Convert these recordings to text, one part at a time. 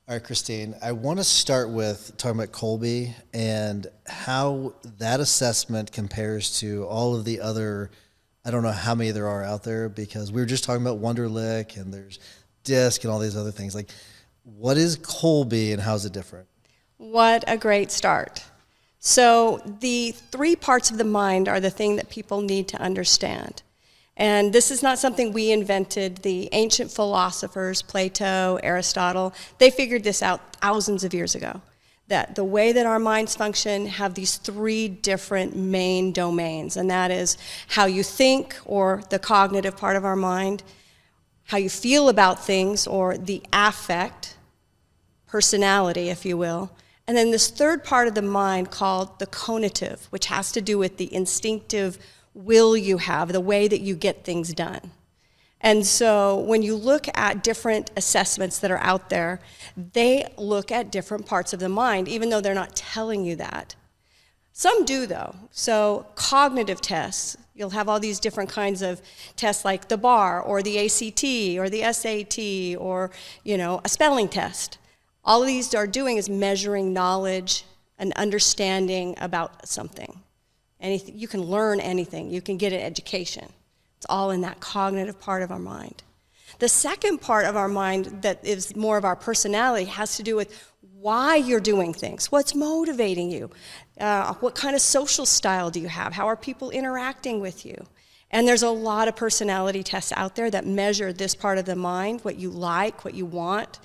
All right, Christine, I want to start with talking about Colby and how that assessment compares to all of the other, I don't know how many there are out there, because we were just talking about Wonderlic and there's DISC and all these other things. Like, what is Colby and how is it different? What a great start. So the 3 parts of the mind are the thing that people need to understand. And this is not something we invented. The ancient philosophers, Plato, Aristotle, they figured this out thousands of years ago, that the way that our minds function have these 3 different main domains, and that is how you think, or the cognitive part of our mind, how you feel about things, or the affect, personality, if you will, and then this 3rd part of the mind called the conative, which has to do with the instinctive will you have, the way that you get things done. And so when you look at different assessments that are out there, they look at different parts of the mind, even though they're not telling you that. Some do, though. So cognitive tests, you'll have all these different kinds of tests like the bar or the ACT or the SAT or, a spelling test. All of these are doing is measuring knowledge and understanding about something. Anything, you can learn anything. You can get an education. It's all in that cognitive part of our mind. The second part of our mind that is more of our personality has to do with why you're doing things. What's motivating you? What kind of social style do you have? How are people interacting with you? And there's a lot of personality tests out there that measure this part of the mind, what you like, what you want.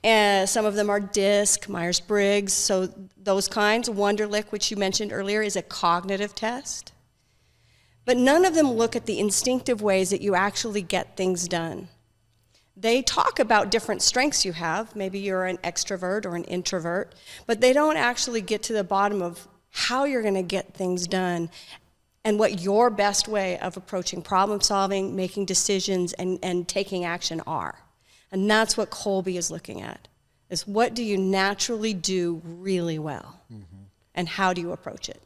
And some of them are DISC, Myers-Briggs, so those kinds. Wonderlic, which you mentioned earlier, is a cognitive test. But none of them look at the instinctive ways that you actually get things done. They talk about different strengths you have. Maybe you're an extrovert or an introvert, but they don't actually get to the bottom of how you're going to get things done and what your best way of approaching problem solving, making decisions, and taking action are. And that's what Colby is looking at, is what do you naturally do really well, and how do you approach it?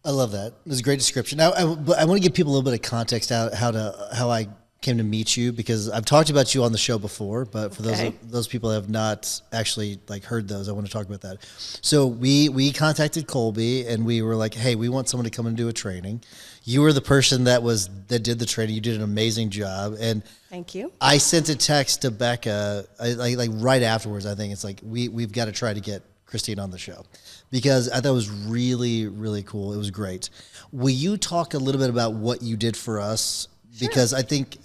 I love that. It was a great description. Now, I want to give people a little bit of context out how I came to meet you, because I've talked about you on the show before, but for those people that have not actually heard those, I want to talk about that. So we contacted Colby and we were like, hey, we want someone to come and do a training. You were the person that did the training. You did an amazing job. And thank you. I sent a text to Becca like right afterwards. I think it's like we've got to try to get Christine on the show, because I thought it was really, really cool. It was great. Will you talk a little bit about what you did for us? Sure. Because I think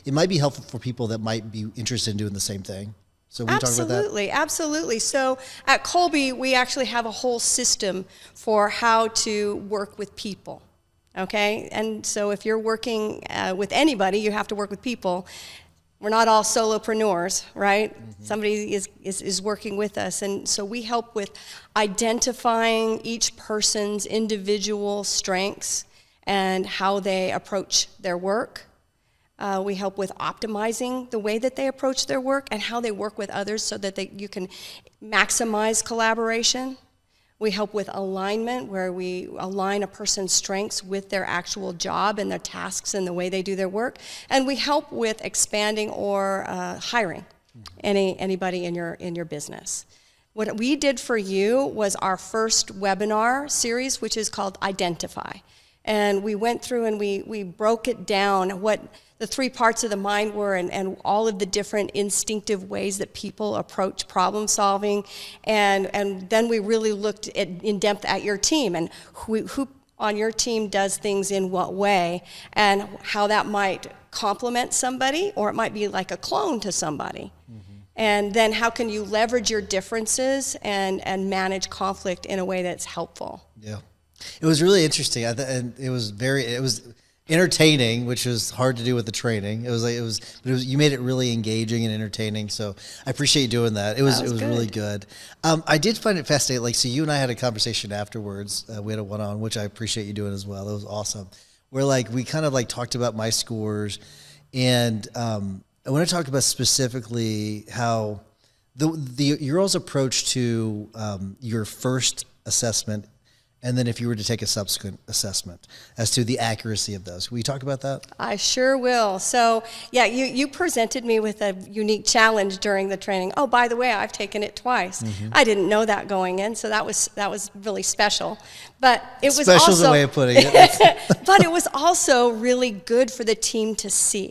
it might be helpful for people that might be interested in doing the same thing. So will you talk about that? Absolutely. So at Colby, we actually have a whole system for how to work with people. Okay? And so if you're working with anybody, you have to work with people. We're not all solopreneurs, right? Somebody is working with us. And so we help with identifying each person's individual strengths and how they approach their work. We help with optimizing the way that they approach their work and how they work with others so that you can maximize collaboration. We help with alignment, where we align a person's strengths with their actual job and their tasks and the way they do their work. And we help with expanding or hiring anybody in your business. What we did for you was our first webinar series, which is called Identify. And we went through and we broke it down, what the 3 parts of the mind were, and all of the different instinctive ways that people approach problem solving. And then we really looked in depth at your team and who on your team does things in what way, and how that might complement somebody, or it might be like a clone to somebody. And then how can you leverage your differences and manage conflict in a way that's helpful. Yeah. It was really interesting, and it was entertaining, which was hard to do with the training. You made it really engaging and entertaining. So I appreciate you doing that. It was really good. I did find it fascinating. So you and I had a conversation afterwards. We had a one-on, which I appreciate you doing as well. It was awesome. Where we kind of talked about my scores, and I want to talk about specifically how your all's approach to your first assessment and then if you were to take a subsequent assessment as to the accuracy of those. Will you talk about that? I sure will. So, yeah, you presented me with a unique challenge during the training. Oh, by the way, I've taken it twice. I didn't know that going in, so that was really special. But it was Special's also a way of putting it. but it was also really good for the team to see.